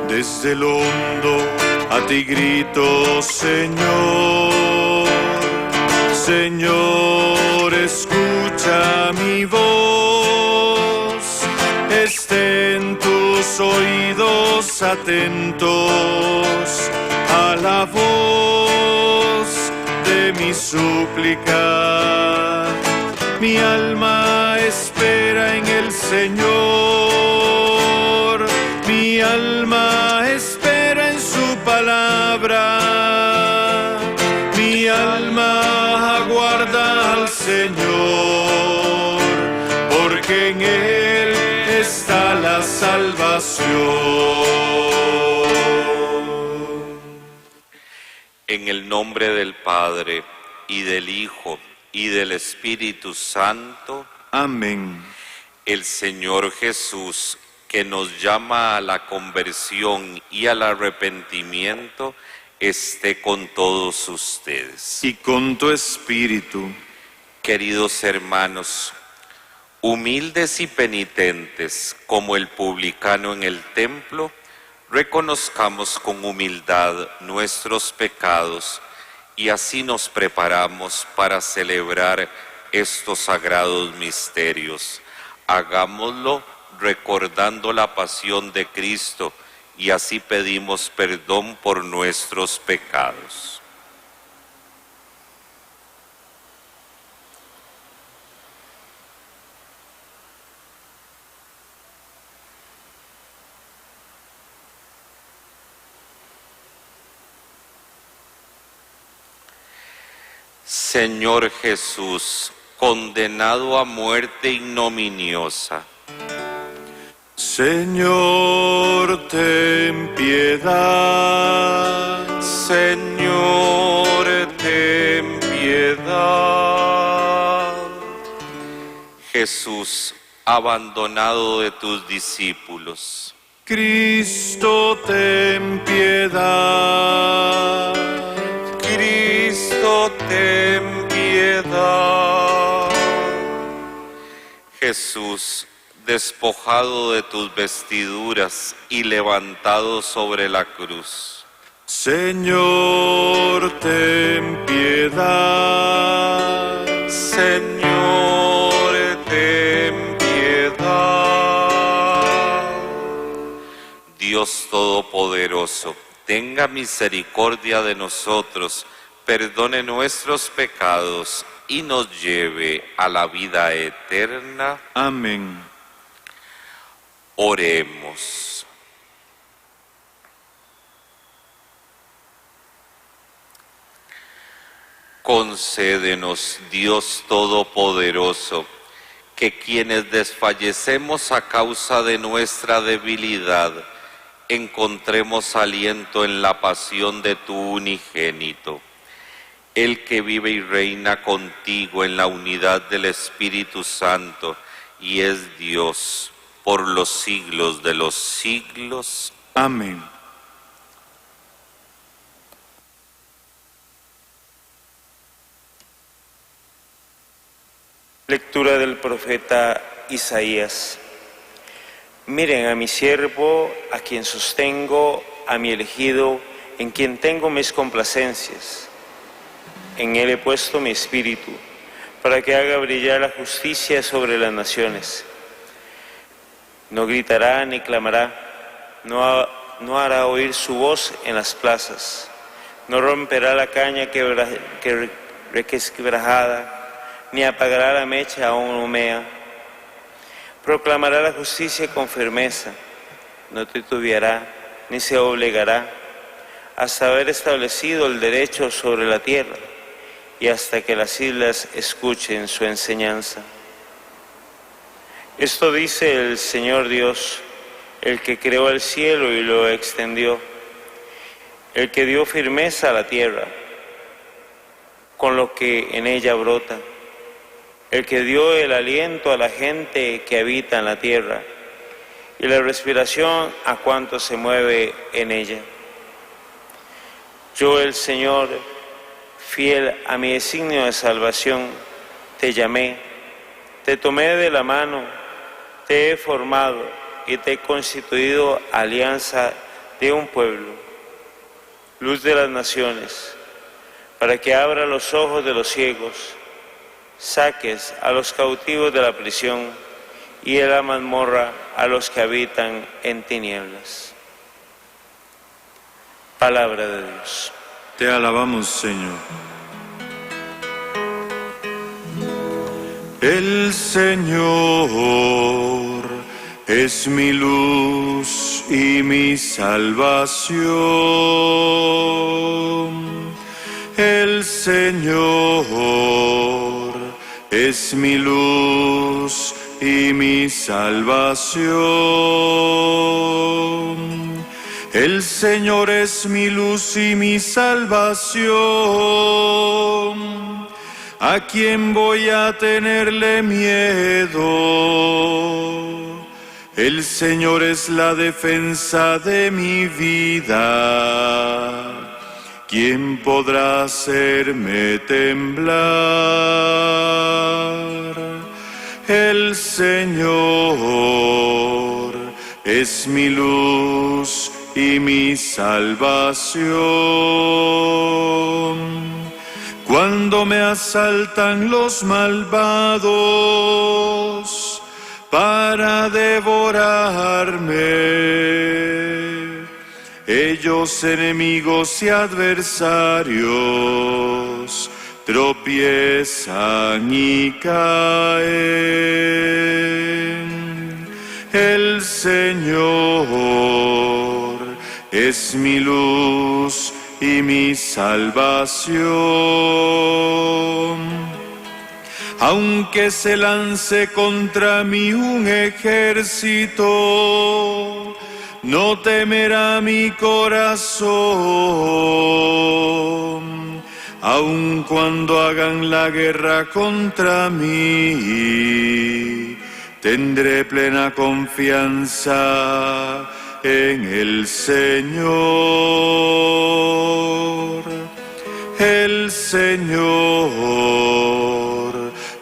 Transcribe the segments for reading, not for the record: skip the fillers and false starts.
Desde lo hondo a ti grito, Señor. Señor, escucha mi voz. Estén tus oídos atentos a la voz de mi súplica. Mi alma espera en el Señor. Mi alma espera en su palabra. Mi alma aguarda al Señor, porque en Él está la salvación. En el nombre del Padre, y del Hijo, y del Espíritu Santo. Amén. El Señor Jesús, que nos llama a la conversión y al arrepentimiento, esté con todos ustedes. Y con tu espíritu. Queridos hermanos, humildes y penitentes como el publicano en el templo, reconozcamos con humildad nuestros pecados y así nos preparamos para celebrar estos sagrados misterios. Hagámoslo recordando la pasión de Cristo y así pedimos perdón por nuestros pecados. Señor Jesús, condenado a muerte ignominiosa. Señor, ten piedad. Señor, ten piedad. Jesús, abandonado de tus discípulos. Cristo, ten piedad. Cristo, ten piedad. Jesús, despojado de tus vestiduras y levantado sobre la cruz. Señor, ten piedad. Señor, ten piedad. Dios Todopoderoso, tenga misericordia de nosotros, perdone nuestros pecados y nos lleve a la vida eterna. Amén. Oremos. Concédenos, Dios Todopoderoso, que quienes desfallecemos a causa de nuestra debilidad, encontremos aliento en la pasión de tu unigénito, el que vive y reina contigo en la unidad del Espíritu Santo y es Dios por los siglos de los siglos. Amén. Lectura del profeta Isaías. Miren a mi siervo, a quien sostengo, a mi elegido, en quien tengo mis complacencias. En él he puesto mi espíritu, para que haga brillar la justicia sobre las naciones. No gritará ni clamará, no hará oír su voz en las plazas, no romperá la caña resquebrajada, ni apagará la mecha aún humea. Proclamará la justicia con firmeza, no titubeará ni se doblegará, hasta haber establecido el derecho sobre la tierra y hasta que las islas escuchen su enseñanza. Esto dice el Señor Dios, el que creó el cielo y lo extendió, el que dio firmeza a la tierra, con lo que en ella brota, el que dio el aliento a la gente que habita en la tierra y la respiración a cuanto se mueve en ella. Yo, el Señor, fiel a mi designio de salvación, te llamé, te tomé de la mano, te he formado y te he constituido alianza de un pueblo, luz de las naciones, para que abra los ojos de los ciegos, saques a los cautivos de la prisión y de la mazmorra a los que habitan en tinieblas. Palabra de Dios. Te alabamos, Señor. El Señor es mi luz y mi salvación. El Señor es mi luz y mi salvación. El Señor es mi luz y mi salvación. ¿A quién voy a tenerle miedo? El Señor es la defensa de mi vida. ¿Quién podrá hacerme temblar? El Señor es mi luz y mi salvación. Cuando me asaltan los malvados para devorarme, ellos enemigos y adversarios tropiezan y caen. El Señor es mi luz y mi salvación. Aunque se lance contra mí un ejército, no temerá mi corazón. Aun cuando hagan la guerra contra mí, tendré plena confianza en el Señor. El Señor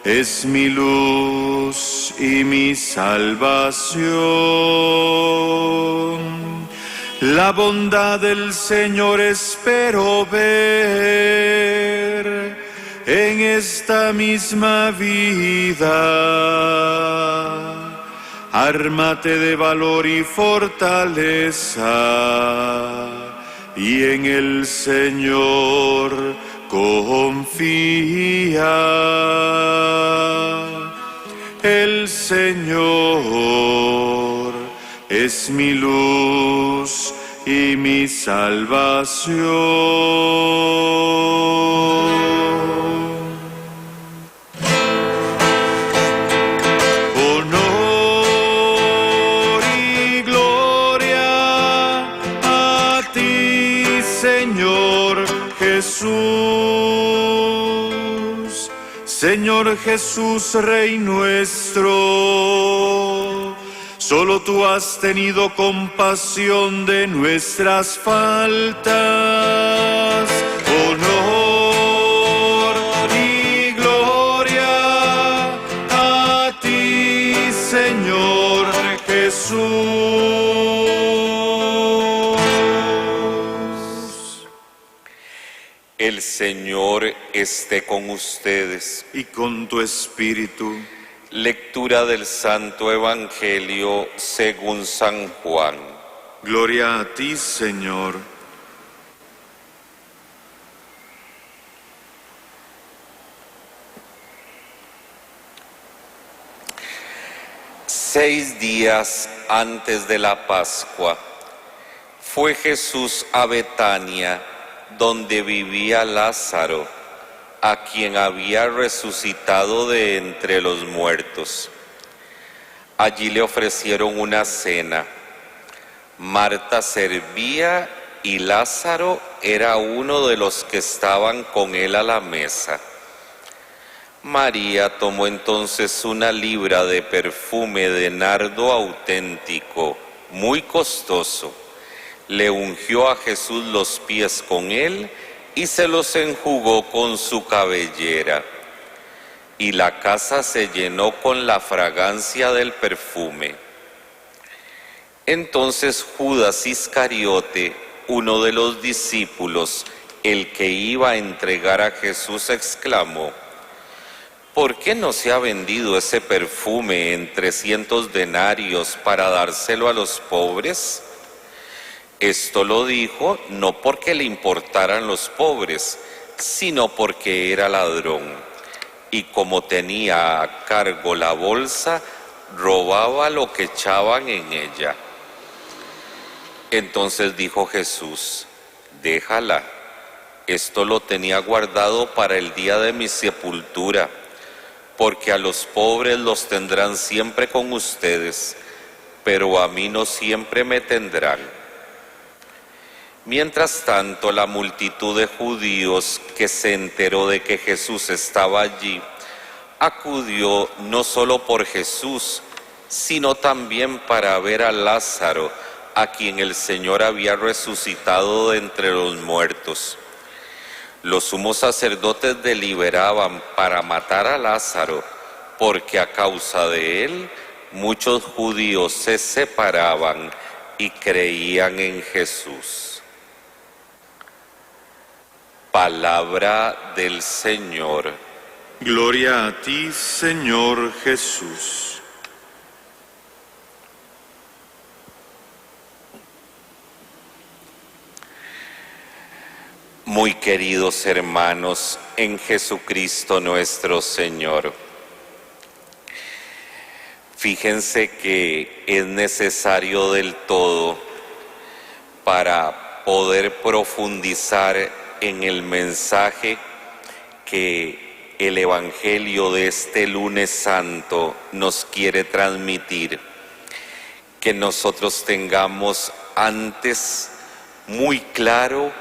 es mi luz y mi salvación. La bondad del Señor espero ver en esta misma vida. Ármate de valor y fortaleza, y en el Señor confía. El Señor es mi luz y mi salvación. Jesús, Señor Jesús, Rey nuestro, solo tú has tenido compasión de nuestras faltas, honor y gloria a ti, Señor Jesús. El Señor esté con ustedes. Y con tu espíritu. Lectura del Santo Evangelio según San Juan. Gloria a ti, Señor. Seis días antes de la Pascua, fue Jesús a Betania, donde vivía Lázaro, a quien había resucitado de entre los muertos. Allí le ofrecieron una cena. Marta servía y Lázaro era uno de los que estaban con él a la mesa. María tomó entonces una libra de perfume de nardo auténtico, muy costoso. Le ungió a Jesús los pies con él y se los enjugó con su cabellera. Y la casa se llenó con la fragancia del perfume. Entonces Judas Iscariote, uno de los discípulos, el que iba a entregar a Jesús, exclamó: ¿por qué no se ha vendido ese perfume en 300 denarios para dárselo a los pobres? Esto lo dijo no porque le importaran los pobres, sino porque era ladrón, y como tenía a cargo la bolsa, robaba lo que echaban en ella. Entonces dijo Jesús: déjala, esto lo tenía guardado para el día de mi sepultura, porque a los pobres los tendrán siempre con ustedes, pero a mí no siempre me tendrán. Mientras tanto, la multitud de judíos que se enteró de que Jesús estaba allí, acudió no solo por Jesús, sino también para ver a Lázaro, a quien el Señor había resucitado de entre los muertos. Los sumos sacerdotes deliberaban para matar a Lázaro, porque a causa de él muchos judíos se separaban y creían en Jesús. Palabra del Señor. Gloria a ti, Señor Jesús. Muy queridos hermanos en Jesucristo nuestro Señor, fíjense que es necesario del todo para poder profundizar en el mensaje que el Evangelio de este lunes santo nos quiere transmitir, que nosotros tengamos antes muy claro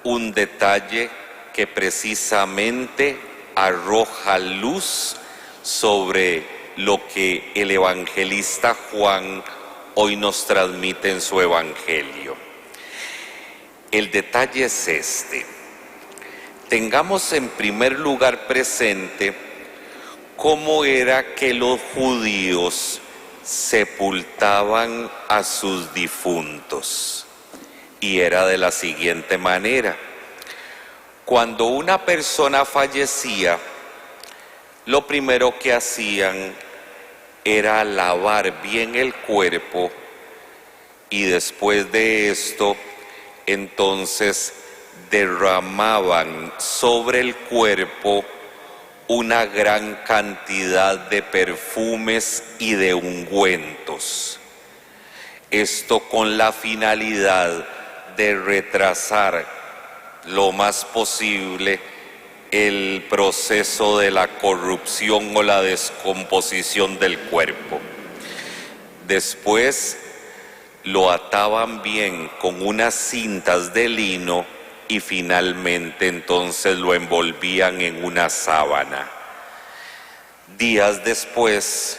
un detalle que precisamente arroja luz sobre lo que el evangelista Juan hoy nos transmite en su Evangelio. El detalle es este: tengamos en primer lugar presente cómo era que los judíos sepultaban a sus difuntos. Y era de la siguiente manera: cuando una persona fallecía, lo primero que hacían era lavar bien el cuerpo, y después de esto, entonces derramaban sobre el cuerpo una gran cantidad de perfumes y de ungüentos. Esto con la finalidad de retrasar lo más posible el proceso de la corrupción o la descomposición del cuerpo. Después lo ataban bien con unas cintas de lino y finalmente entonces lo envolvían en una sábana. Días después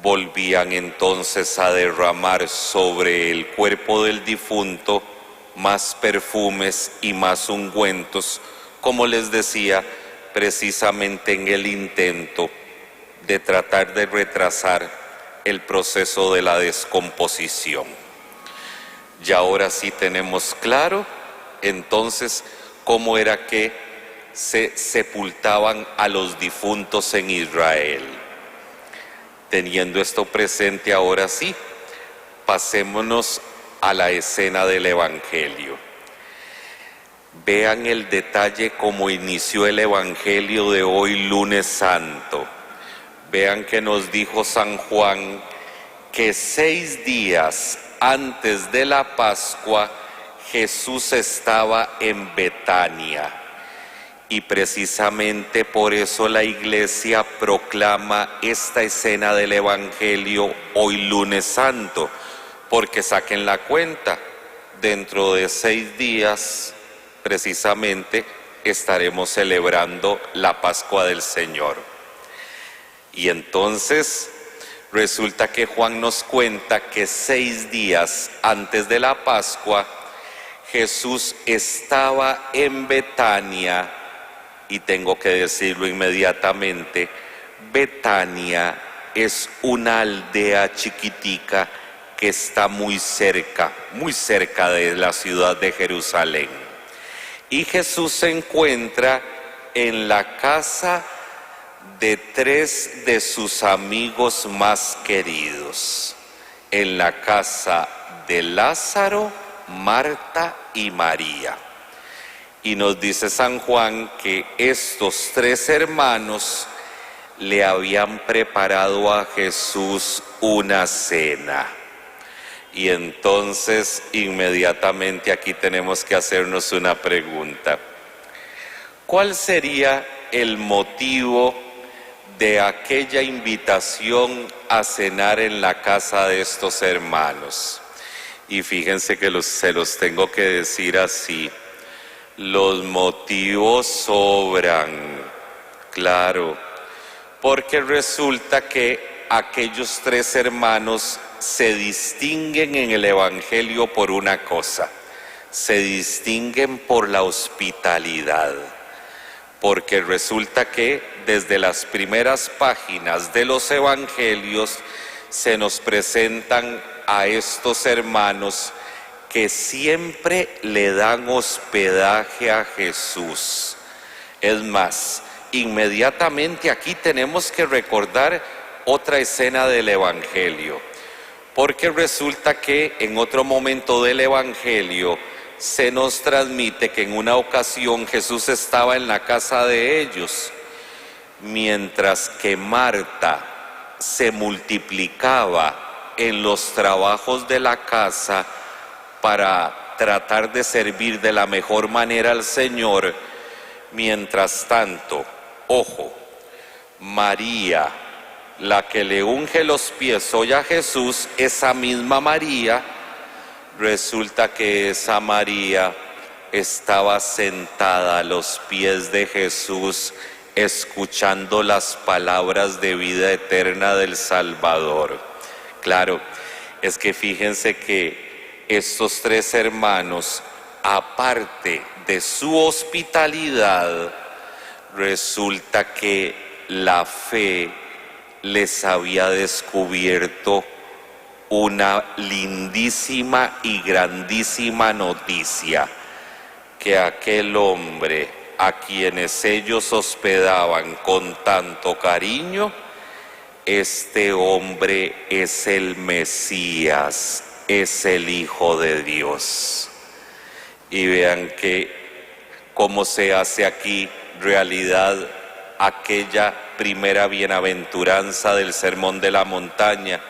volvían entonces a derramar sobre el cuerpo del difunto más perfumes y más ungüentos, como les decía, precisamente en el intento de tratar de retrasar el proceso de la descomposición. Y ahora sí tenemos claro entonces cómo era que se sepultaban a los difuntos en Israel. Teniendo esto presente, ahora sí, pasémonos a la escena del Evangelio. Vean el detalle como inició el Evangelio de hoy, lunes santo. Vean que nos dijo San Juan que 6 días antes de la Pascua Jesús estaba en Betania. Y precisamente por eso la Iglesia proclama esta escena del Evangelio hoy lunes santo, porque saquen la cuenta, dentro de 6 días precisamente estaremos celebrando la Pascua del Señor. Y entonces resulta que Juan nos cuenta que 6 días antes de la Pascua Jesús estaba en Betania, y tengo que decirlo inmediatamente, Betania es una aldea chiquitica que que está muy cerca de la ciudad de Jerusalén. Y Jesús se encuentra en la casa de 3 de sus amigos más queridos, en la casa de Lázaro, Marta y María. Y nos dice San Juan que estos 3 hermanos le habían preparado a Jesús una cena. Y entonces inmediatamente aquí tenemos que hacernos una pregunta. ¿Cuál sería el motivo de aquella invitación a cenar en la casa de estos hermanos? Y fíjense que se los tengo que decir así. Los motivos sobran, claro, porque resulta que aquellos 3 hermanos se distinguen en el Evangelio por una cosa, se distinguen por la hospitalidad, porque resulta que desde las primeras páginas de los Evangelios se nos presentan a estos hermanos que siempre le dan hospedaje a Jesús. Es más, inmediatamente aquí tenemos que recordar otra escena del Evangelio, porque resulta que en otro momento del Evangelio se nos transmite que en una ocasión Jesús estaba en la casa de ellos, mientras que Marta se multiplicaba en los trabajos de la casa para tratar de servir de la mejor manera al Señor. Mientras tanto, ojo, María, la que le unge los pies hoy a Jesús, esa misma María, resulta que esa María estaba sentada a los pies de Jesús, escuchando las palabras de vida eterna del Salvador. Claro, es que fíjense que estos 3 hermanos, aparte de su hospitalidad, resulta que la fe les había descubierto una lindísima y grandísima noticia, que aquel hombre a quienes ellos hospedaban con tanto cariño, este hombre es el Mesías, es el Hijo de Dios. Y vean que cómo se hace aquí realidad aquella primera bienaventuranza del Sermón de la Montaña: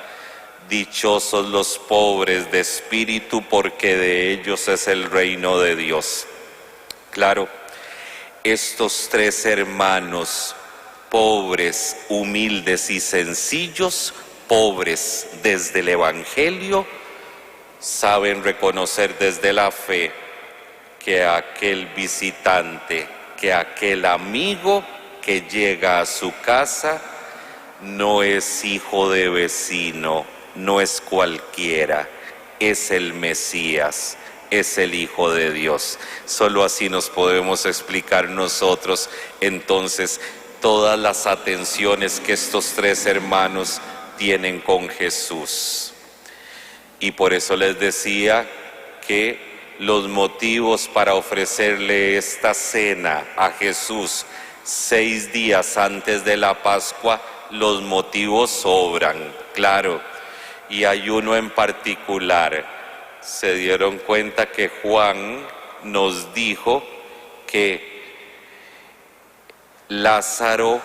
dichosos los pobres de espíritu, porque de ellos es el reino de Dios. Claro, estos 3 hermanos, pobres, humildes y sencillos, pobres desde el Evangelio, saben reconocer desde la fe que aquel visitante, que aquel amigo que llega a su casa no es hijo de vecino, no es cualquiera, es el Mesías, es el Hijo de Dios. Solo así nos podemos explicar nosotros entonces todas las atenciones que estos 3 hermanos tienen con Jesús. Y por eso les decía que los motivos para ofrecerle esta cena a Jesús 6 días antes de la Pascua, los motivos sobran, claro. Y hay uno en particular. Se dieron cuenta que Juan nos dijo que Lázaro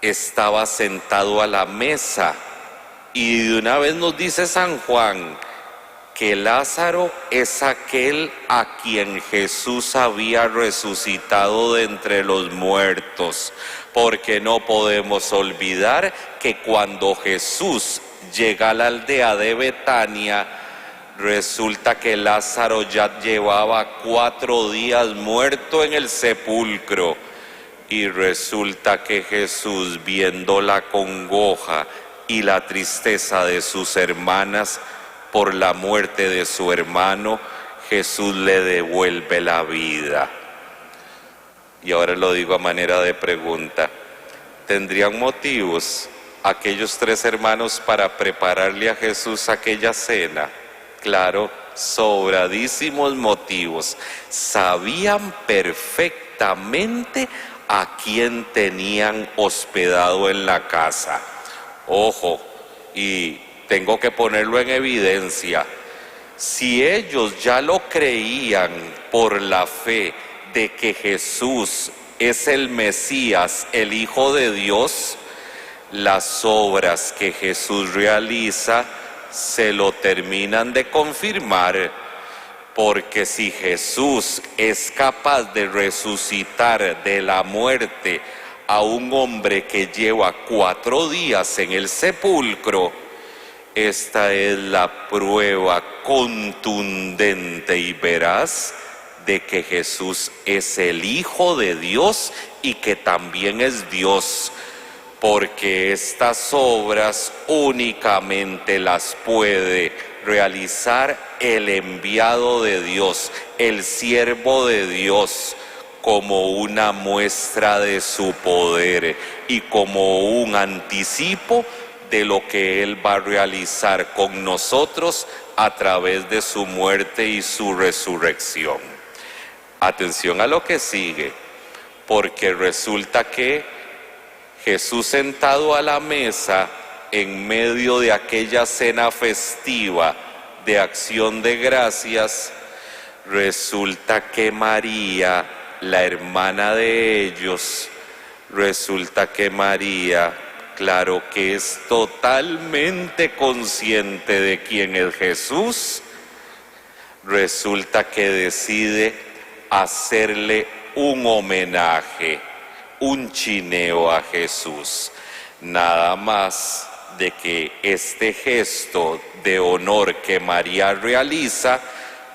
estaba sentado a la mesa, y de una vez nos dice San Juan que Lázaro es aquel a quien Jesús había resucitado de entre los muertos, porque no podemos olvidar que cuando Jesús llega a la aldea de Betania, resulta que Lázaro ya llevaba 4 días muerto en el sepulcro, y resulta que Jesús, viendo la congoja y la tristeza de sus hermanas por la muerte de su hermano, Jesús le devuelve la vida. Y ahora lo digo a manera de pregunta: ¿tendrían motivos aquellos 3 hermanos para prepararle a Jesús aquella cena? Claro, sobradísimos motivos. Sabían perfectamente a quién tenían hospedado en la casa. Ojo, y tengo que ponerlo en evidencia. Si ellos ya lo creían por la fe de que Jesús es el Mesías, el Hijo de Dios, las obras que Jesús realiza se lo terminan de confirmar, porque si Jesús es capaz de resucitar de la muerte a un hombre que lleva 4 días en el sepulcro, esta es la prueba contundente y veraz de que Jesús es el Hijo de Dios y que también es Dios, porque estas obras únicamente las puede realizar el enviado de Dios, el siervo de Dios, como una muestra de su poder y como un anticipo de lo que Él va a realizar con nosotros a través de su muerte y su resurrección. Atención a lo que sigue, porque resulta que Jesús sentado a la mesa en medio de aquella cena festiva de acción de gracias, resulta que María, la hermana de ellos, claro que es totalmente consciente de quién es Jesús, resulta que decide hacerle un homenaje, un chineo a Jesús. Nada más de que este gesto de honor que María realiza,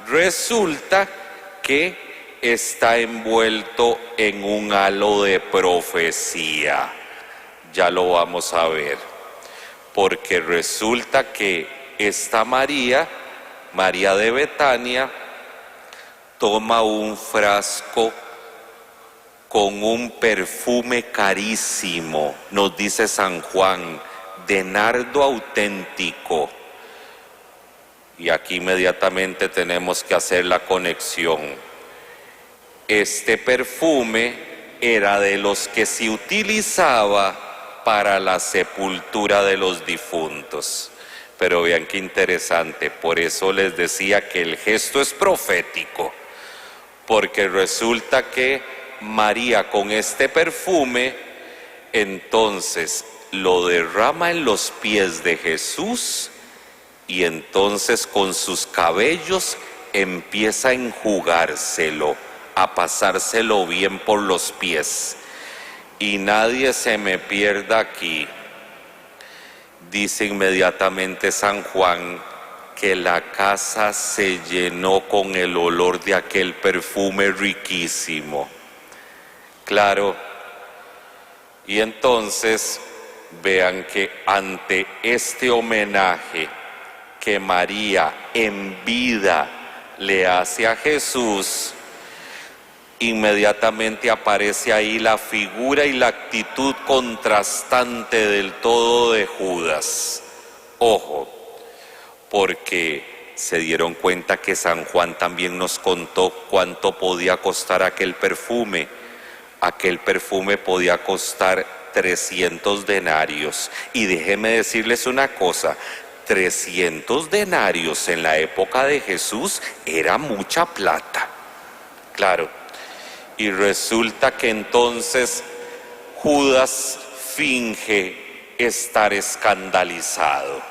resulta que está envuelto en un halo de profecía. Ya lo vamos a ver, porque resulta que esta María de Betania, toma un frasco con un perfume carísimo, nos dice San Juan, de nardo auténtico. Y aquí inmediatamente tenemos que hacer la conexión. Este perfume era de los que se utilizaba para la sepultura de los difuntos. Pero vean qué interesante, por eso les decía que el gesto es profético, porque resulta que María con este perfume, entonces lo derrama en los pies de Jesús y entonces con sus cabellos empieza a enjugárselo, a pasárselo bien por los pies. Y nadie se me pierda aquí, dice inmediatamente San Juan, que la casa se llenó con el olor de aquel perfume riquísimo. Claro, y entonces vean que ante este homenaje que María en vida le hace a Jesús, inmediatamente aparece ahí la figura y la actitud contrastante del todo de Judas. Ojo, porque se dieron cuenta que San Juan también nos contó cuánto podía costar aquel perfume. Aquel perfume podía costar 300 denarios. Y déjenme decirles una cosa, 300 denarios en la época de Jesús era mucha plata. Claro. Y resulta que entonces Judas finge estar escandalizado,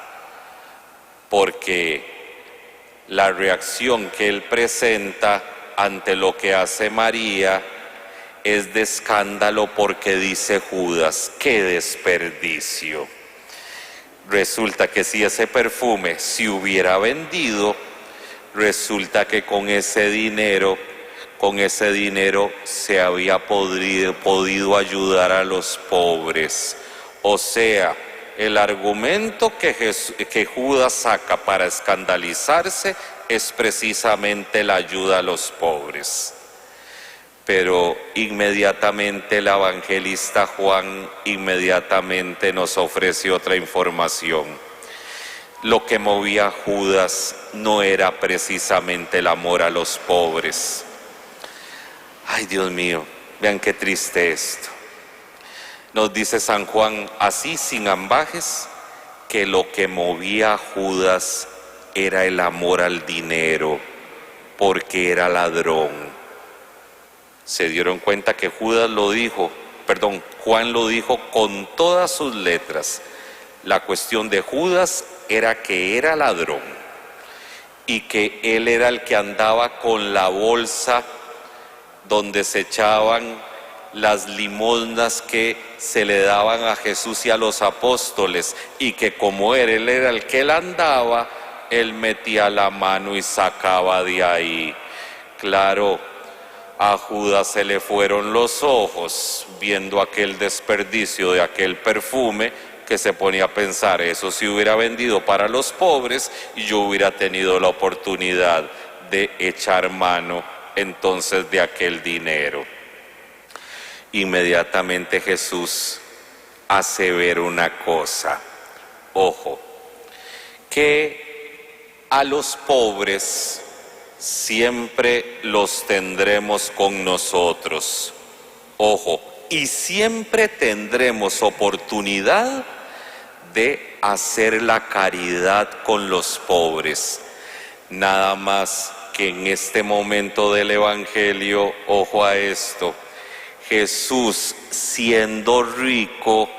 porque la reacción que él presenta ante lo que hace María es de escándalo, porque dice Judas, ¡qué desperdicio! Resulta que si ese perfume se hubiera vendido, resulta que con ese dinero se había podido ayudar a los pobres. O sea, el argumento que Judas saca para escandalizarse es precisamente la ayuda a los pobres. Pero inmediatamente el evangelista Juan inmediatamente nos ofrece otra información. Lo que movía a Judas no era precisamente el amor a los pobres. Ay, Dios mío, vean qué triste esto. Nos dice San Juan, así sin ambajes, que lo que movía a Judas era el amor al dinero, porque era ladrón. Se dieron cuenta que Juan lo dijo con todas sus letras. La cuestión de Judas era que era ladrón y que él era el que andaba con la bolsa donde se echaban las limosnas que se le daban a Jesús y a los apóstoles, y que como él era el que la andaba, él metía la mano y sacaba de ahí. Claro, a Judas se le fueron los ojos viendo aquel desperdicio de aquel perfume, que se ponía a pensar, eso si hubiera vendido para los pobres y yo hubiera tenido la oportunidad de echar mano entonces de aquel dinero. Inmediatamente Jesús hace ver una cosa, ojo, que a los pobres siempre los tendremos con nosotros, ojo, y siempre tendremos oportunidad de hacer la caridad con los pobres. Nada más que en este momento del Evangelio, ojo a esto, Jesús, siendo rico,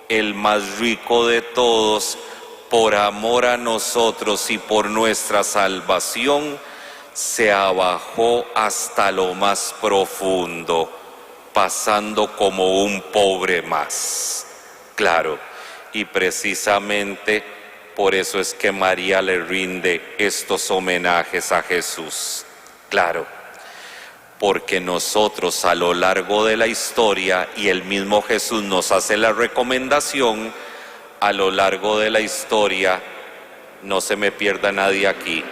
el más rico de todos, por amor a nosotros y por nuestra salvación, se abajó hasta lo más profundo, pasando como un pobre más. Claro, y precisamente por eso es que María le rinde estos homenajes a Jesús. Claro, porque nosotros a lo largo de la historia, y el mismo Jesús nos hace la recomendación, a lo largo de la historia, no se me pierda nadie aquí,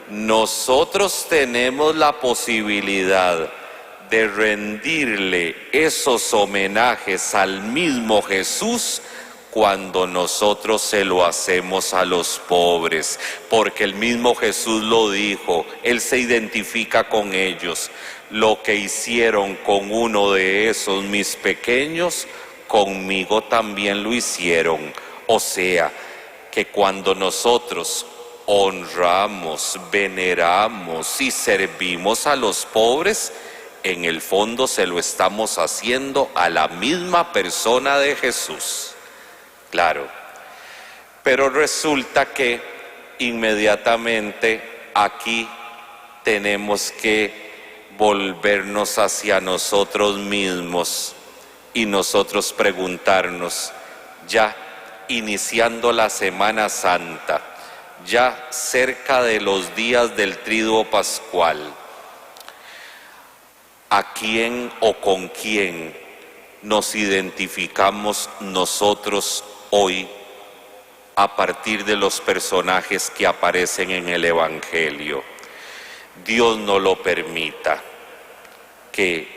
nosotros tenemos la posibilidad de rendirle esos homenajes al mismo Jesús cuando nosotros se lo hacemos a los pobres, porque el mismo Jesús lo dijo, Él se identifica con ellos. Lo que hicieron con uno de esos mis pequeños, conmigo también lo hicieron. O sea, que cuando nosotros honramos, veneramos y servimos a los pobres, en el fondo se lo estamos haciendo a la misma persona de Jesús. Claro, pero resulta que inmediatamente aquí tenemos que volvernos hacia nosotros mismos y nosotros preguntarnos, ya iniciando la Semana Santa, ya cerca de los días del Triduo Pascual, ¿a quién o con quién nos identificamos nosotros hoy a partir de los personajes que aparecen en el Evangelio? Dios no lo permita que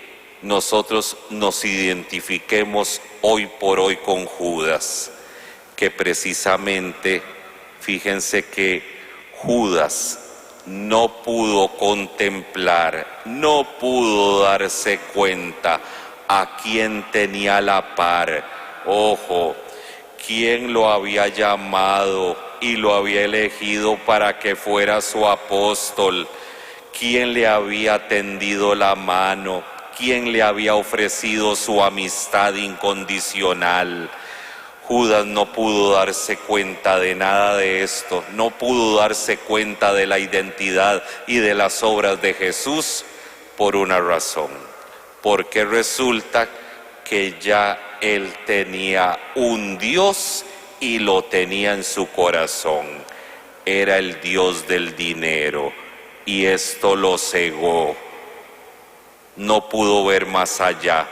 nosotros nos identifiquemos hoy por hoy con Judas, que precisamente, fíjense que Judas no pudo contemplar, no pudo darse cuenta a quién tenía a la par. Ojo, quién lo había llamado y lo había elegido para que fuera su apóstol, quién le había tendido la mano, quién le había ofrecido su amistad incondicional. Judas no pudo darse cuenta de nada de esto, no pudo darse cuenta de la identidad y de las obras de Jesús por una razón, porque resulta que ya él tenía un Dios y lo tenía en su corazón, era el Dios del dinero, y esto lo cegó, no pudo ver más allá.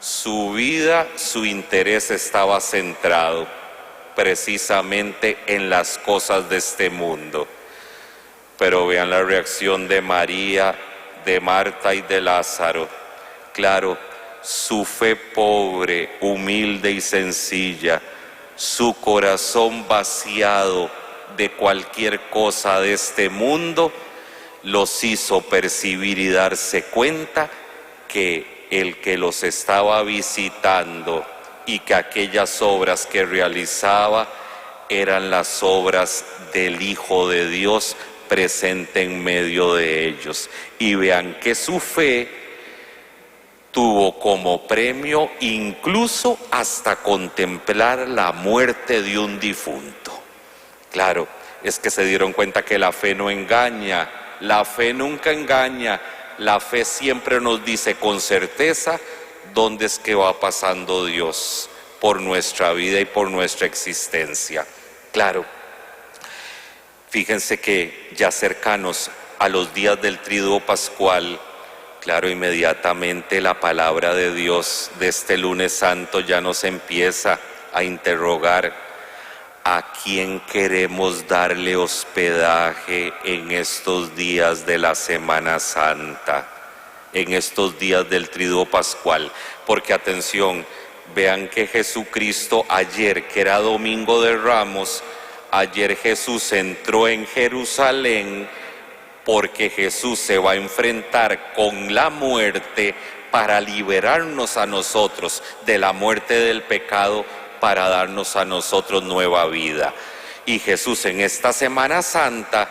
Su vida, su interés estaba centrado precisamente en las cosas de este mundo. Pero vean la reacción de María, de Marta y de Lázaro. Claro, su fe pobre, humilde y sencilla, su corazón vaciado de cualquier cosa de este mundo, los hizo percibir y darse cuenta que el que los estaba visitando y que aquellas obras que realizaba eran las obras del Hijo de Dios presente en medio de ellos. Y vean que su fe tuvo como premio incluso hasta contemplar la muerte de un difunto. Claro, es que se dieron cuenta que la fe no engaña, la fe nunca engaña, la fe siempre nos dice con certeza dónde es que va pasando Dios por nuestra vida y por nuestra existencia. Claro, fíjense que ya cercanos a los días del Triduo Pascual, claro, inmediatamente la palabra de Dios de este lunes santo ya nos empieza a interrogar: ¿a quién queremos darle hospedaje en estos días de la Semana Santa, en estos días del Triduo Pascual? Porque atención, vean que Jesucristo ayer, que era Domingo de Ramos, ayer Jesús entró en Jerusalén porque Jesús se va a enfrentar con la muerte para liberarnos a nosotros de la muerte del pecado, para darnos a nosotros nueva vida. Y Jesús en esta Semana Santa,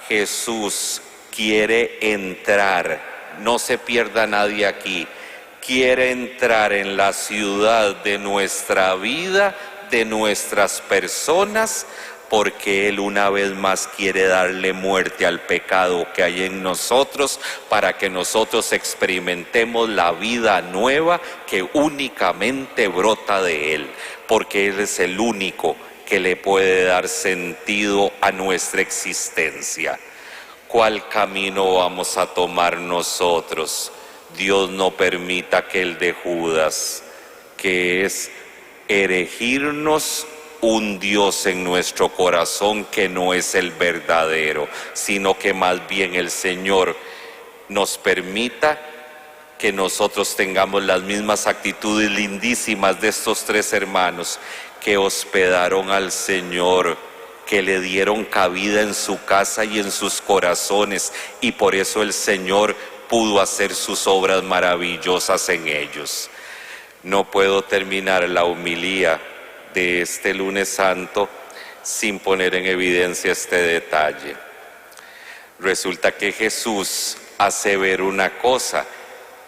Jesús quiere entrar, no se pierda nadie aquí, quiere entrar en la ciudad de nuestra vida, de nuestras personas, porque Él una vez más quiere darle muerte al pecado que hay en nosotros, para que nosotros experimentemos la vida nueva que únicamente brota de Él, porque Él es el único que le puede dar sentido a nuestra existencia. ¿Cuál camino vamos a tomar nosotros? Dios no permita que el de Judas, que es erigirnos un Dios en nuestro corazón que no es el verdadero, sino que más bien el Señor nos permita que nosotros tengamos las mismas actitudes lindísimas de estos tres hermanos que hospedaron al Señor, que le dieron cabida en su casa y en sus corazones, y por eso el Señor pudo hacer sus obras maravillosas en ellos. No puedo terminar la homilía de este lunes santo sin poner en evidencia este detalle. Resulta que Jesús hace ver una cosa,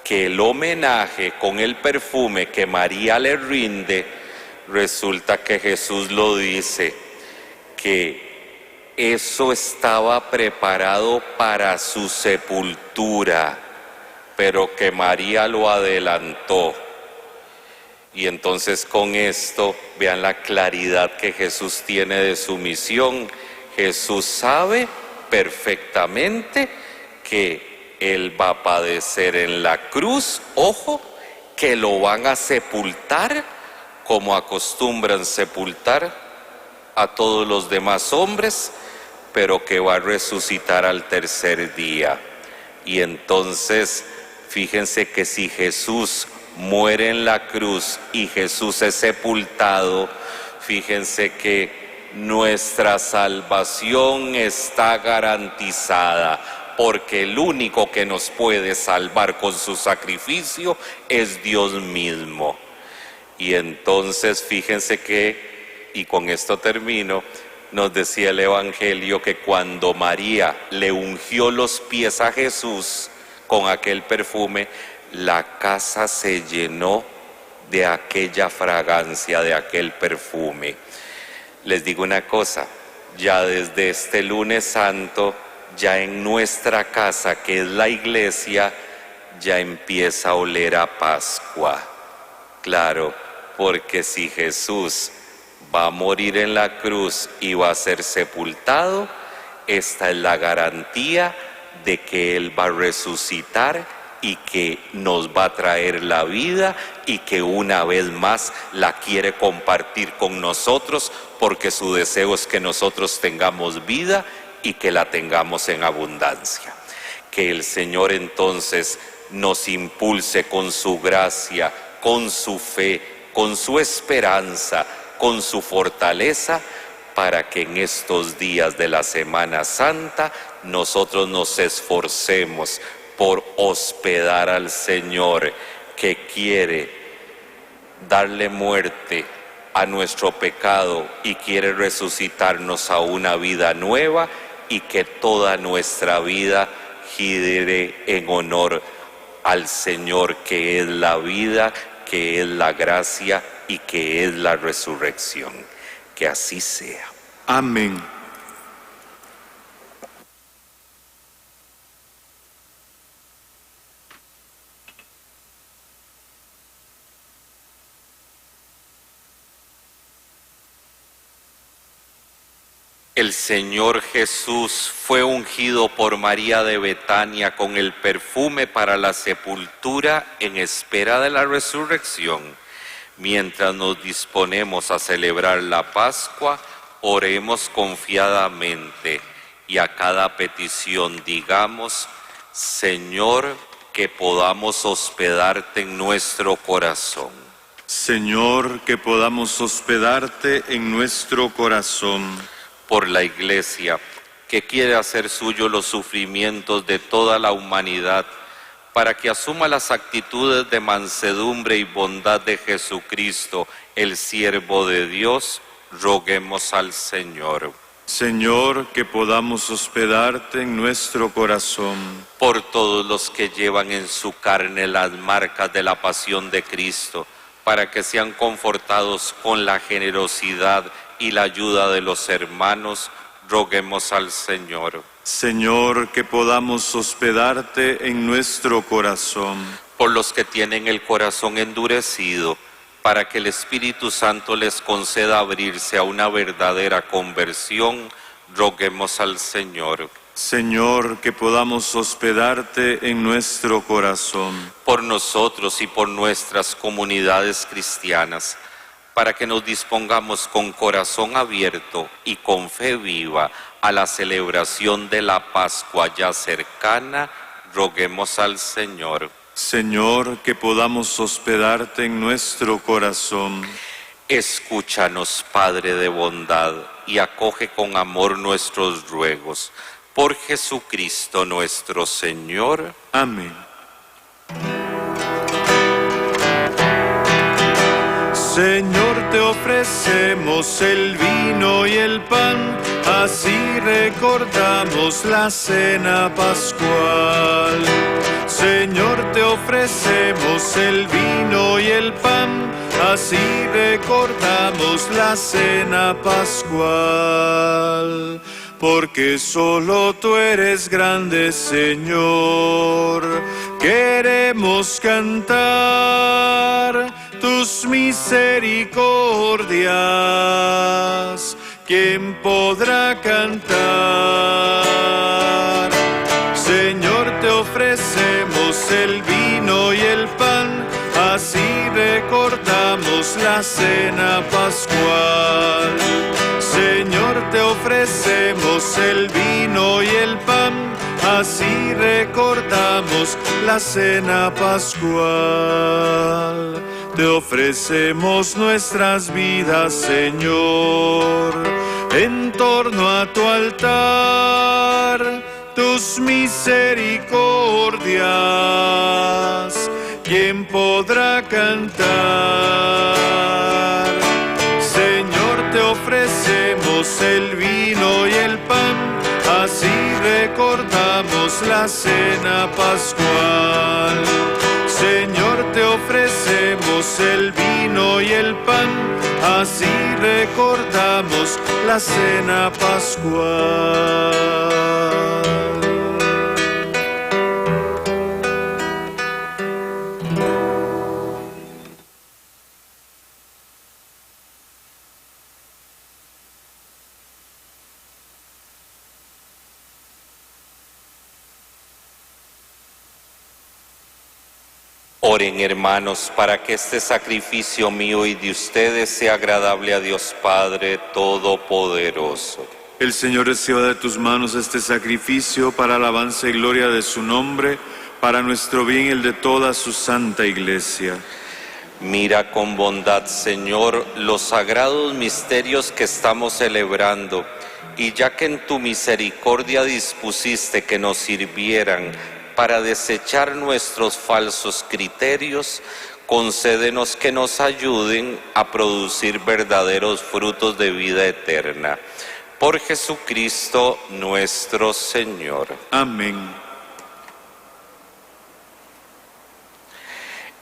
que el homenaje con el perfume que María le rinde, resulta que Jesús lo dice, que eso estaba preparado para su sepultura, pero que María lo adelantó. Y entonces con esto, vean la claridad que Jesús tiene de su misión. Jesús sabe perfectamente que Él va a padecer en la cruz, ojo, que lo van a sepultar como acostumbran sepultar a todos los demás hombres, pero que va a resucitar al tercer día. Y entonces, fíjense que si Jesús muere en la cruz y Jesús es sepultado, fíjense que nuestra salvación está garantizada, porque el único que nos puede salvar con su sacrificio es Dios mismo. Y entonces fíjense que, y con esto termino, nos decía el Evangelio que cuando María le ungió los pies a Jesús con aquel perfume, la casa se llenó de aquella fragancia, de aquel perfume. Les digo una cosa, ya desde este lunes santo, ya en nuestra casa, que es la iglesia, ya empieza a oler a Pascua. Claro, porque si Jesús va a morir en la cruz y va a ser sepultado, esta es la garantía de que Él va a resucitar y que nos va a traer la vida, y que una vez más la quiere compartir con nosotros, porque su deseo es que nosotros tengamos vida y que la tengamos en abundancia. Que el Señor entonces nos impulse con su gracia, con su fe, con su esperanza, con su fortaleza, para que en estos días de la Semana Santa nosotros nos esforcemos por hospedar al Señor, que quiere darle muerte a nuestro pecado y quiere resucitarnos a una vida nueva, y que toda nuestra vida gire en honor al Señor, que es la vida, que es la gracia y que es la resurrección. Que así sea. Amén. El Señor Jesús fue ungido por María de Betania con el perfume para la sepultura en espera de la resurrección. Mientras nos disponemos a celebrar la Pascua, oremos confiadamente y a cada petición digamos: Señor, que podamos hospedarte en nuestro corazón. Señor, que podamos hospedarte en nuestro corazón. Por la Iglesia, que quiere hacer suyo los sufrimientos de toda la humanidad, para que asuma las actitudes de mansedumbre y bondad de Jesucristo, el siervo de Dios, roguemos al Señor. Señor, que podamos hospedarte en nuestro corazón. Por todos los que llevan en su carne las marcas de la pasión de Cristo, para que sean confortados con la generosidad y la ayuda de los hermanos, roguemos al Señor. Señor, que podamos hospedarte en nuestro corazón. Por los que tienen el corazón endurecido, para que el Espíritu Santo les conceda abrirse a una verdadera conversión, roguemos al Señor. Señor, que podamos hospedarte en nuestro corazón. Por nosotros y por nuestras comunidades cristianas, para que nos dispongamos con corazón abierto y con fe viva a la celebración de la Pascua ya cercana, roguemos al Señor. Señor, que podamos hospedarte en nuestro corazón. Escúchanos, Padre de bondad, y acoge con amor nuestros ruegos. Por Jesucristo nuestro Señor. Amén. Señor, te ofrecemos el vino y el pan, así recordamos la cena pascual. Señor, te ofrecemos el vino y el pan, así recordamos la cena pascual. Porque solo tú eres grande, Señor, queremos cantar tus misericordias. ¿Quién podrá cantar? Señor, te ofrecemos el vino y el pan, así recordamos la cena pascual. Señor, te ofrecemos el vino y el pan, así recordamos la cena pascual. Te ofrecemos nuestras vidas, Señor, en torno a tu altar, tus misericordias. ¿Quién podrá cantar? Señor, te ofrecemos el vino y el pan, así recordamos la cena pascual. Señor, te ofrecemos el vino y el pan, así recordamos la cena pascual. Oren, hermanos, para que este sacrificio mío y de ustedes sea agradable a Dios Padre Todopoderoso. El Señor reciba de tus manos este sacrificio para alabanza y gloria de su nombre, para nuestro bien y el de toda su santa Iglesia. Mira con bondad, Señor, los sagrados misterios que estamos celebrando, y ya que en tu misericordia dispusiste que nos sirvieran para desechar nuestros falsos criterios, concédenos que nos ayuden a producir verdaderos frutos de vida eterna. Por Jesucristo nuestro Señor. Amén.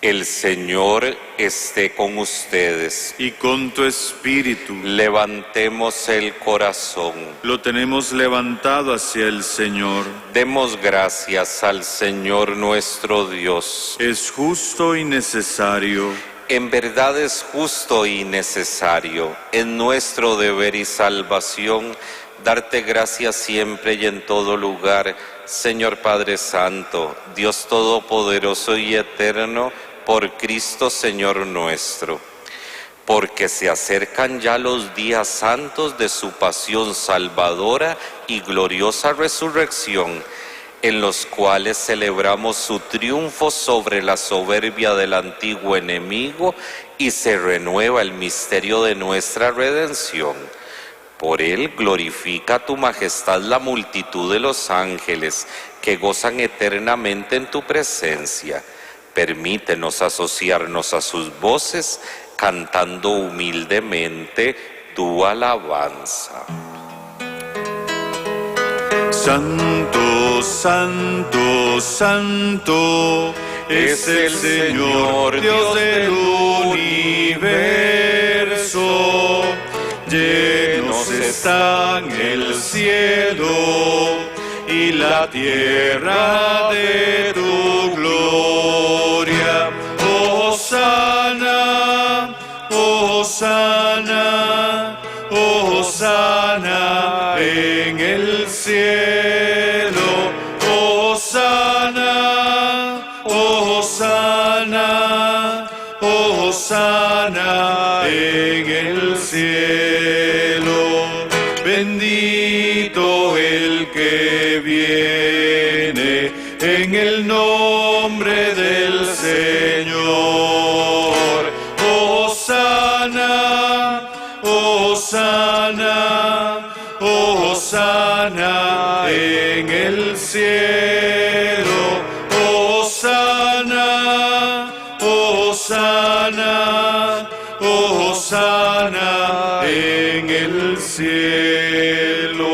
El Señor esté con ustedes. Y con tu espíritu. Levantemos el corazón. Lo tenemos levantado hacia el Señor. Demos gracias al Señor nuestro Dios. Es justo y necesario. En verdad es justo y necesario, es nuestro deber y salvación, darte gracias siempre y en todo lugar, Señor Padre Santo, Dios Todopoderoso y Eterno, por Cristo Señor nuestro. Porque se acercan ya los días santos de su pasión salvadora y gloriosa resurrección, en los cuales celebramos su triunfo sobre la soberbia del antiguo enemigo y se renueva el misterio de nuestra redención. Por él glorifica tu majestad la multitud de los ángeles que gozan eternamente en tu presencia. Permítenos asociarnos a sus voces, cantando humildemente tu alabanza. Santo, santo, santo, es el Señor, Dios del universo. Llenos están el cielo y la tierra de tu gloria. Hosana, hosana, hosana en el cielo. Hosana, hosana, hosana en el cielo. Bendito el que viene en el nombre del Señor. Hosana, hosana, hosana en el cielo. Hosana, hosana, hosana en el cielo.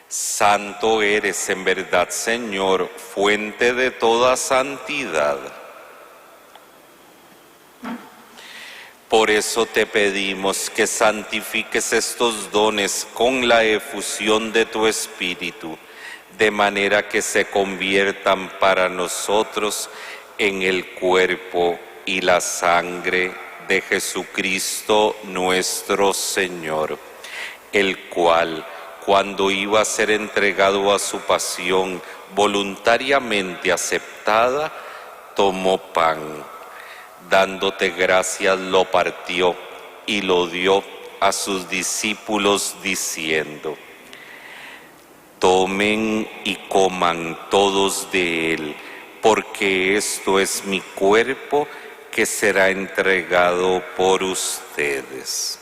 Santo eres en verdad, Señor, fuente de toda santidad. Por eso te pedimos que santifiques estos dones con la efusión de tu Espíritu, de manera que se conviertan para nosotros en el cuerpo y la sangre de Jesucristo nuestro Señor, el cual, cuando iba a ser entregado a su pasión voluntariamente aceptada, tomó pan, dándote gracias lo partió y lo dio a sus discípulos diciendo: tomen y coman todos de él, porque esto es mi cuerpo que será entregado por ustedes.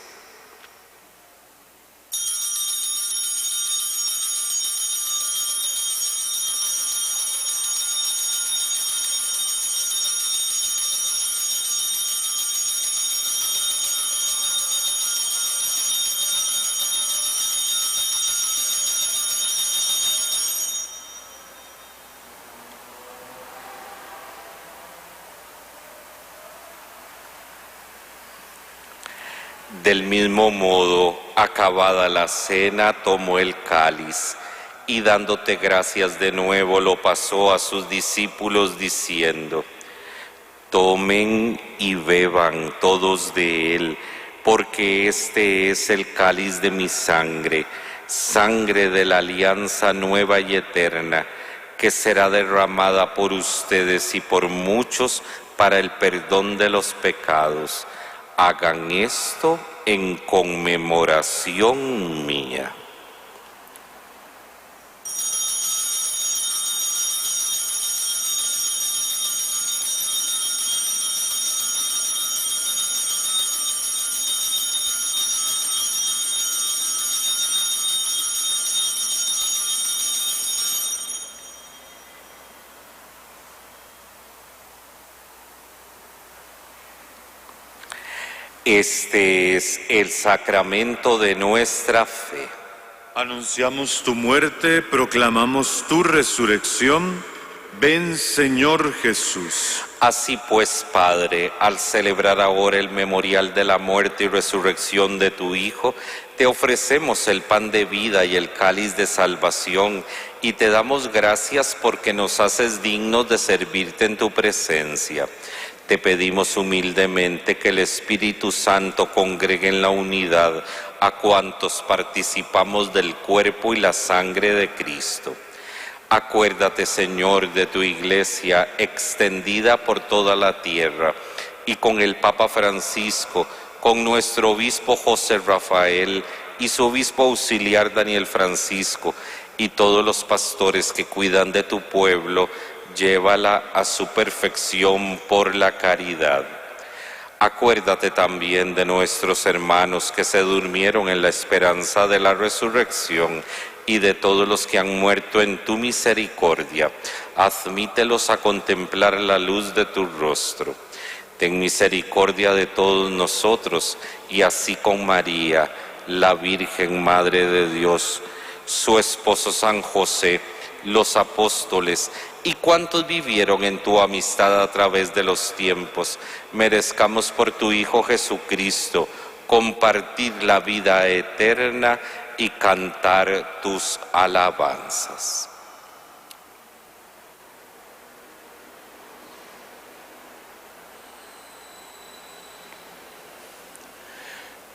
Del mismo modo, acabada la cena, tomó el cáliz y dándote gracias de nuevo lo pasó a sus discípulos diciendo: tomen y beban todos de él, porque este es el cáliz de mi sangre, sangre de la alianza nueva y eterna, que será derramada por ustedes y por muchos para el perdón de los pecados. Hagan esto en conmemoración mía. Este es el sacramento de nuestra fe. Anunciamos tu muerte, proclamamos tu resurrección. Ven, Señor Jesús. Así pues, Padre, al celebrar ahora el memorial de la muerte y resurrección de tu Hijo, te ofrecemos el pan de vida y el cáliz de salvación, y te damos gracias porque nos haces dignos de servirte en tu presencia. Te pedimos humildemente que el Espíritu Santo congregue en la unidad a cuantos participamos del cuerpo y la sangre de Cristo. Acuérdate, Señor, de tu Iglesia extendida por toda la tierra, y con el Papa Francisco, con nuestro obispo José Rafael y su obispo auxiliar Daniel Francisco, y todos los pastores que cuidan de tu pueblo, llévala a su perfección por la caridad. Acuérdate también de nuestros hermanos que se durmieron en la esperanza de la resurrección y de todos los que han muerto en tu misericordia. Admítelos a contemplar la luz de tu rostro. Ten misericordia de todos nosotros y así con María, la Virgen Madre de Dios, su esposo San José, los apóstoles y cuantos vivieron en tu amistad a través de los tiempos, merezcamos por tu Hijo Jesucristo compartir la vida eterna y cantar tus alabanzas.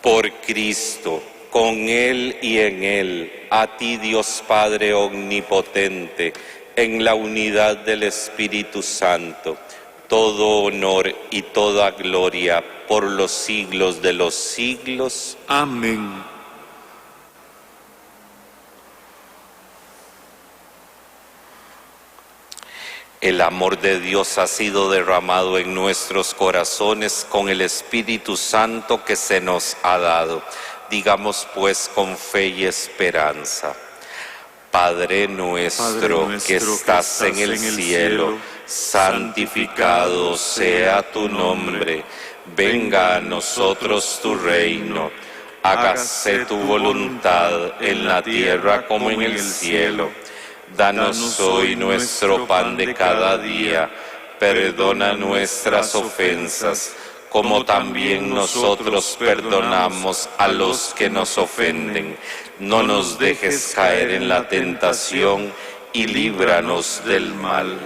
Por Cristo, con Él y en Él, a ti Dios Padre omnipotente, en la unidad del Espíritu Santo, todo honor y toda gloria por los siglos de los siglos. Amén. El amor de Dios ha sido derramado en nuestros corazones con el Espíritu Santo que se nos ha dado. Digamos pues con fe y esperanza. Padre nuestro que estás en el cielo, santificado sea tu nombre. Venga a nosotros tu reino. Hágase tu voluntad en la tierra como en el cielo. Danos hoy nuestro pan de cada día. Perdona nuestras ofensas, como también nosotros perdonamos a los que nos ofenden. No nos dejes caer en la tentación y líbranos del mal.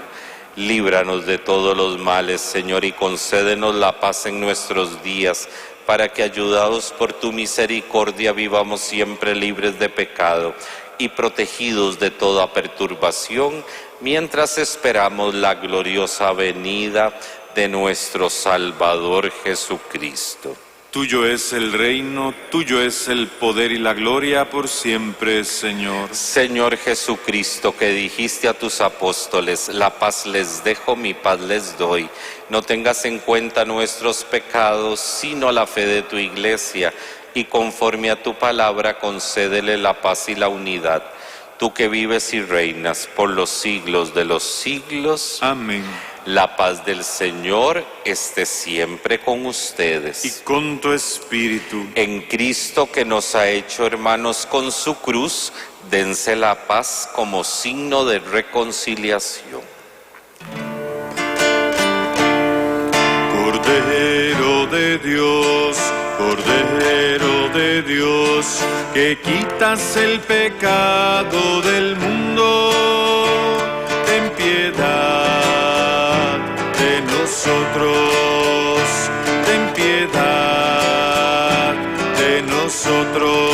Líbranos de todos los males, Señor, y concédenos la paz en nuestros días, para que, ayudados por tu misericordia, vivamos siempre libres de pecado y protegidos de toda perturbación, mientras esperamos la gloriosa venida de nuestro Salvador Jesucristo. Tuyo es el reino, tuyo es el poder y la gloria por siempre, Señor. Señor Jesucristo, que dijiste a tus apóstoles, la paz les dejo, mi paz les doy. No tengas en cuenta nuestros pecados, sino la fe de tu Iglesia, y conforme a tu palabra concédele la paz y la unidad. Tú que vives y reinas por los siglos de los siglos. Amén. La paz del Señor esté siempre con ustedes. Y con tu espíritu. En Cristo, que nos ha hecho hermanos con su cruz, dense la paz como signo de reconciliación. Cordero de Dios, Cordero de Dios, que quitas el pecado del mundo, ten piedad de nosotros, ten piedad de nosotros.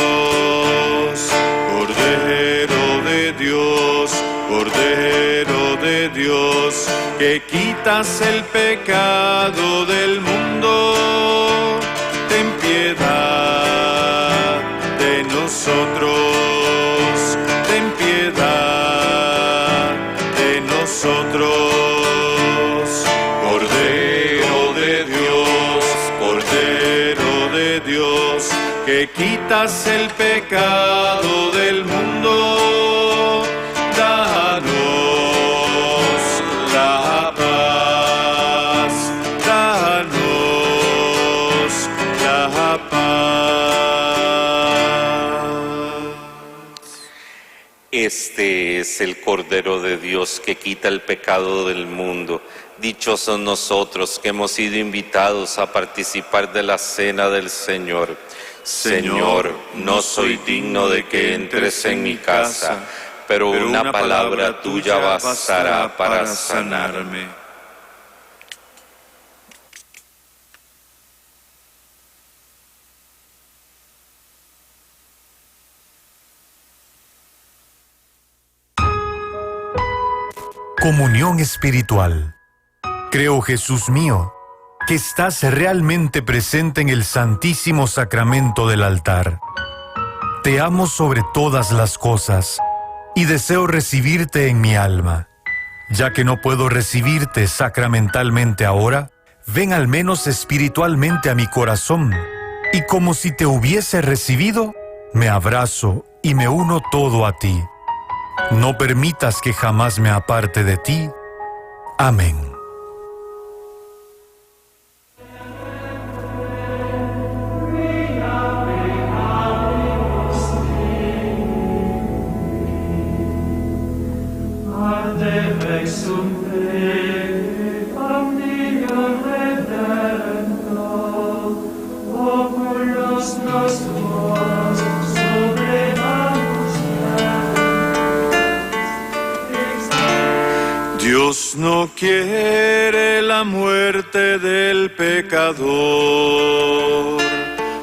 Cordero de Dios, Cordero de Dios, que quitas el pecado del mundo, ten piedad quitas el pecado del mundo, danos la paz, danos la paz. Este es el Cordero de Dios que quita el pecado del mundo. Dichosos nosotros que hemos sido invitados a participar de la cena del Señor. Señor, no soy digno de que entres en mi casa, pero una palabra tuya bastará para sanarme. Comunión espiritual. Creo, Jesús mío, que estás realmente presente en el Santísimo Sacramento del altar. Te amo sobre todas las cosas y deseo recibirte en mi alma. Ya que no puedo recibirte sacramentalmente ahora, ven al menos espiritualmente a mi corazón y como si te hubiese recibido, me abrazo y me uno todo a ti. No permitas que jamás me aparte de ti. Amén. Dios no quiere la muerte del pecador,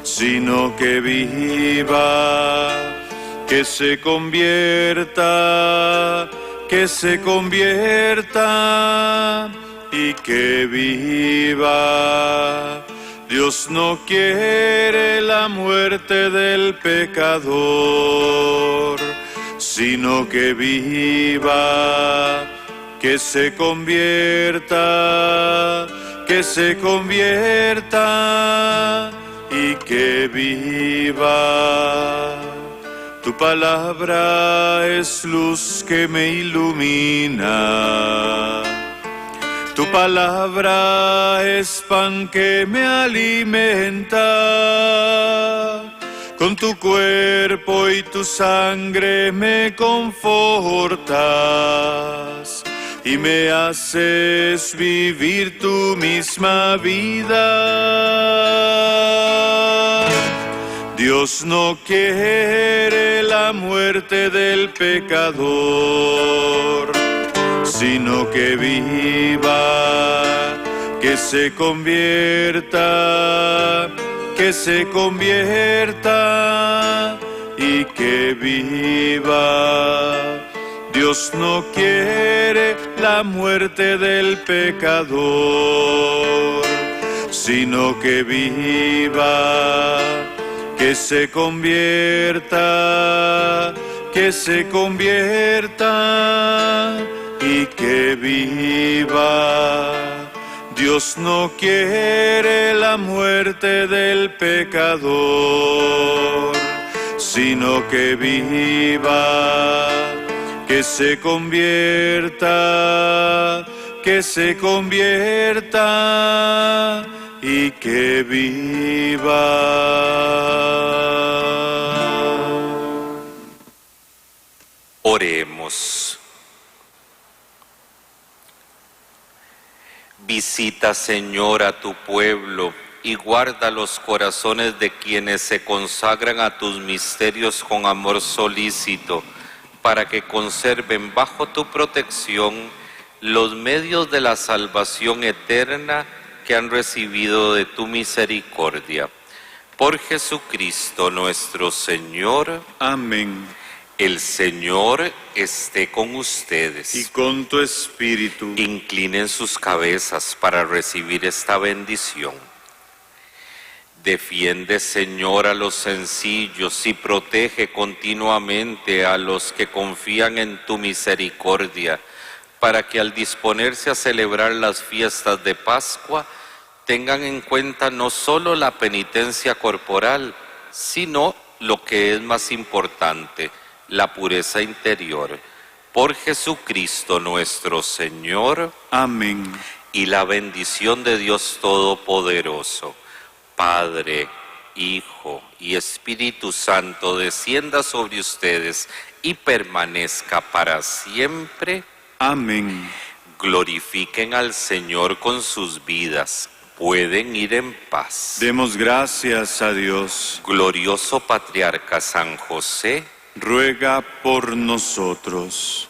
sino que viva, que se convierta y que viva. Dios no quiere la muerte del pecador, sino que viva, que se convierta y que viva. Tu palabra es luz que me ilumina. Tu palabra es pan que me alimenta. Con tu cuerpo y tu sangre me confortas y me haces vivir tu misma vida. Dios no quiere la muerte del pecador, sino que viva, que se convierta y que viva. Dios no quiere la muerte del pecador, sino que viva, que se convierta y que viva. Dios no quiere la muerte del pecador, sino que viva, que se convierta y que viva. Oremos. Visita, Señor, a tu pueblo y guarda los corazones de quienes se consagran a tus misterios con amor solícito, para que conserven bajo tu protección los medios de la salvación eterna que han recibido de tu misericordia. Por Jesucristo nuestro Señor. Amén. El Señor esté con ustedes. Y con tu espíritu. Inclinen sus cabezas para recibir esta bendición. Defiende, Señor, a los sencillos y protege continuamente a los que confían en tu misericordia, para que al disponerse a celebrar las fiestas de Pascua, tengan en cuenta no solo la penitencia corporal, sino lo que es más importante, la pureza interior. Por Jesucristo nuestro Señor. Amén. Y la bendición de Dios Todopoderoso, Padre, Hijo y Espíritu Santo, descienda sobre ustedes y permanezca para siempre. Amén. Glorifiquen al Señor con sus vidas. Pueden ir en paz. Demos gracias a Dios. Glorioso Patriarca San José, Ruega por nosotros.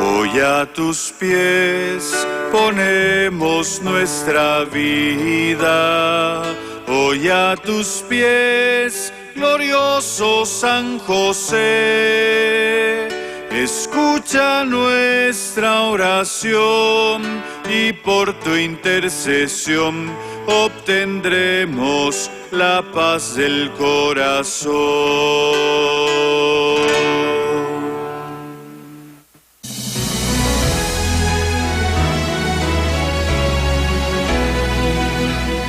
Hoy a tus pies ponemos nuestra vida. Hoy a tus pies, glorioso San José. Escucha nuestra oración y por tu intercesión obtendremos la paz del corazón.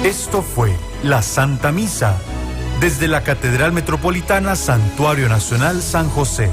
Esto fue la Santa Misa, desde la Catedral Metropolitana Santuario Nacional San José.